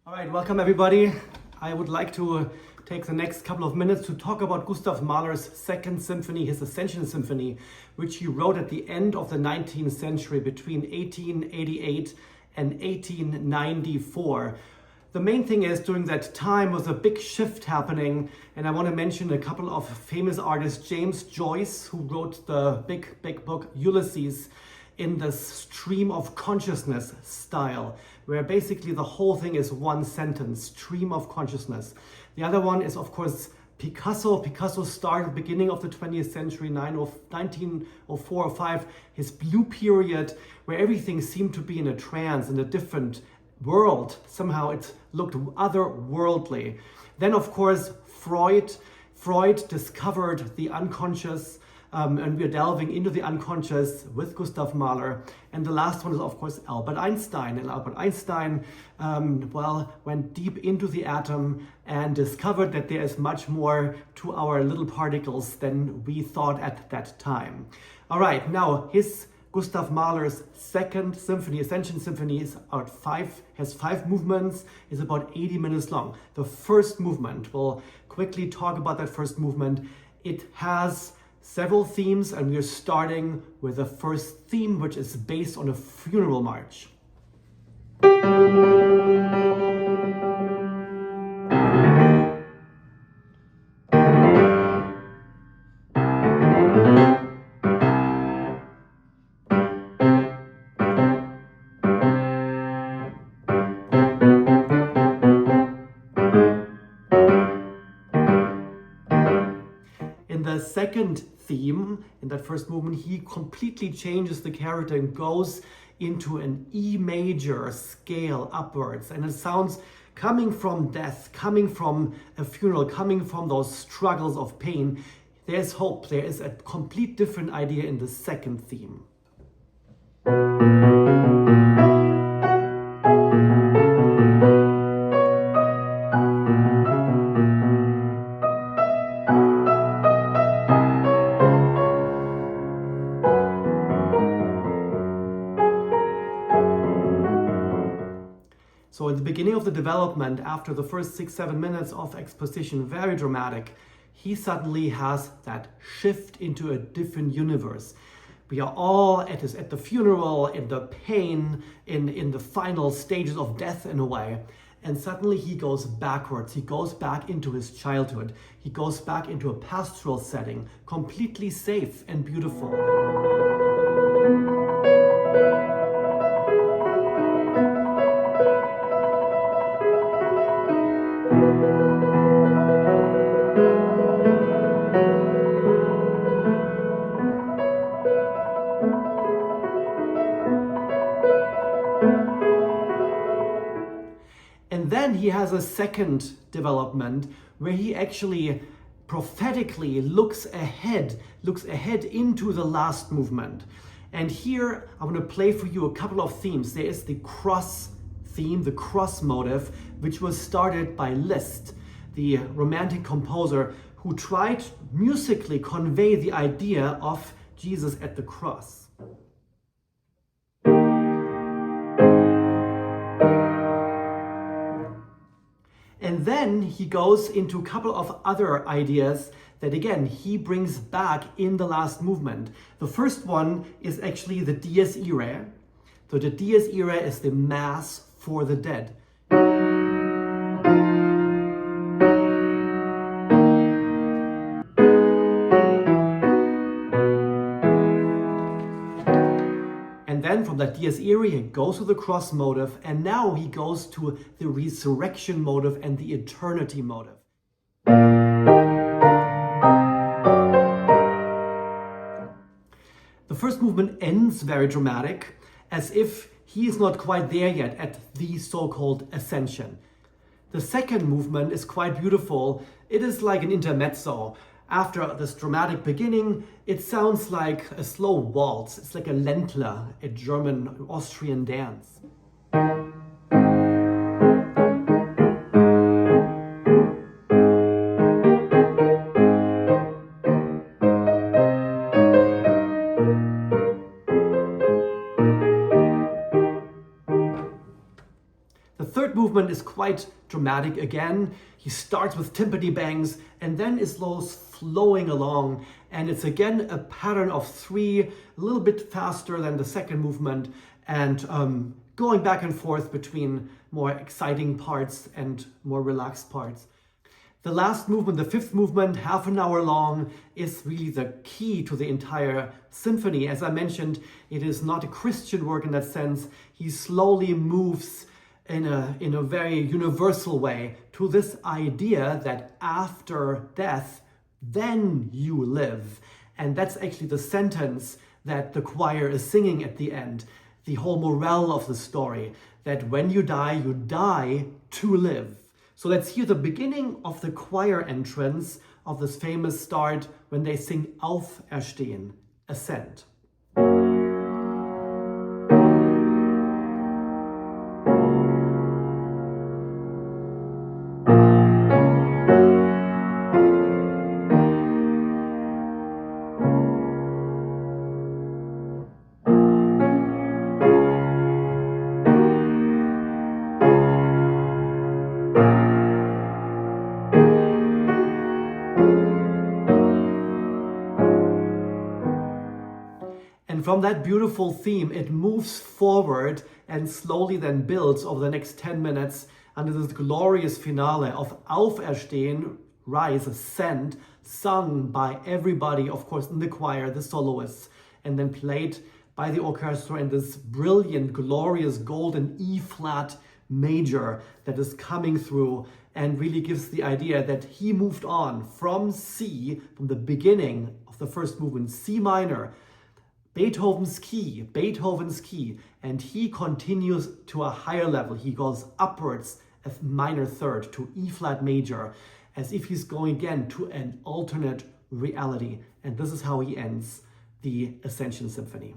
All right, welcome everybody. I would like to take the next couple of minutes to talk about Gustav Mahler's Second Symphony, his Ascension Symphony, which he wrote at the end of the 19th century between 1888 and 1894. The main thing is during that time was a big shift happening, and I want to mention a couple of famous artists. James Joyce, who wrote the big book Ulysses, in the stream of consciousness style, where basically the whole thing is one sentence, stream of consciousness. The other one is, of course, Picasso. Picasso started at the beginning of the 20th century, 1904 or 5, his blue period, where everything seemed to be in a trance, in a different world. Somehow it looked otherworldly. Then, of course, Freud discovered the unconscious, and we're delving into the unconscious with Gustav Mahler. And the last one is, of course, Albert Einstein. And Albert Einstein, went deep into the atom and discovered that there is much more to our little particles than we thought at that time. All right, now Gustav Mahler's Second Symphony, Ascension Symphony, has 5 movements, is about 80 minutes long. The first movement, we'll quickly talk about that first movement. It has several themes, and we're starting with the first theme, which is based on a funeral march. In the second theme, in that first movement, he completely changes the character and goes into an E major scale upwards. And it sounds coming from death, coming from a funeral, coming from those struggles of pain. There's hope. There is a complete different idea in the second theme. So at the beginning of the development, after the first 6-7 minutes of exposition, very dramatic, he suddenly has that shift into a different universe. We are all at the funeral, in the pain, in the final stages of death in a way. And suddenly he goes backwards. He goes back into his childhood. He goes back into a pastoral setting, completely safe and beautiful. And then he has a second development where he actually prophetically looks ahead into the last movement. And here I want to play for you a couple of themes. There is the cross theme, the cross motive, which was started by Liszt, the romantic composer, who tried musically convey the idea of Jesus at the cross. And then he goes into a couple of other ideas that, again, he brings back in the last movement. The first one is actually the Dies Irae. So the Dies Irae is the Mass for the dead. And then from that Dies Irae, he goes to the cross motive, and now he goes to the resurrection motive and the eternity motive. The first movement ends very dramatic, as if he is not quite there yet at the so-called ascension. The second movement is quite beautiful. It is like an intermezzo. After this dramatic beginning, it sounds like a slow waltz. It's like a Ländler, a German Austrian dance. The third movement is quite dramatic again. He starts with timpani bangs and then is flowing along. And it's again a pattern of 3, a little bit faster than the second movement, and going back and forth between more exciting parts and more relaxed parts. The last movement, the 5th movement, half an hour long, is really the key to the entire symphony. As I mentioned, it is not a Christian work in that sense. He slowly moves in a very universal way to this idea that after death, then you live. And that's actually the sentence that the choir is singing at the end. The whole morale of the story, that when you die to live. So let's hear the beginning of the choir entrance of this famous start when they sing Auf Erstehen, Ascend. And from that beautiful theme, it moves forward and slowly then builds over the next 10 minutes under this glorious finale of Auf Erstehen, rise, ascend, sung by everybody, of course, in the choir, the soloists, and then played by the orchestra in this brilliant, glorious golden E-flat major that is coming through and really gives the idea that he moved on from C, from the beginning of the first movement, C minor, Beethoven's key, and he continues to a higher level. He goes upwards, F minor third, to E flat major, as if he's going again to an alternate reality. And this is how he ends the Ascension Symphony.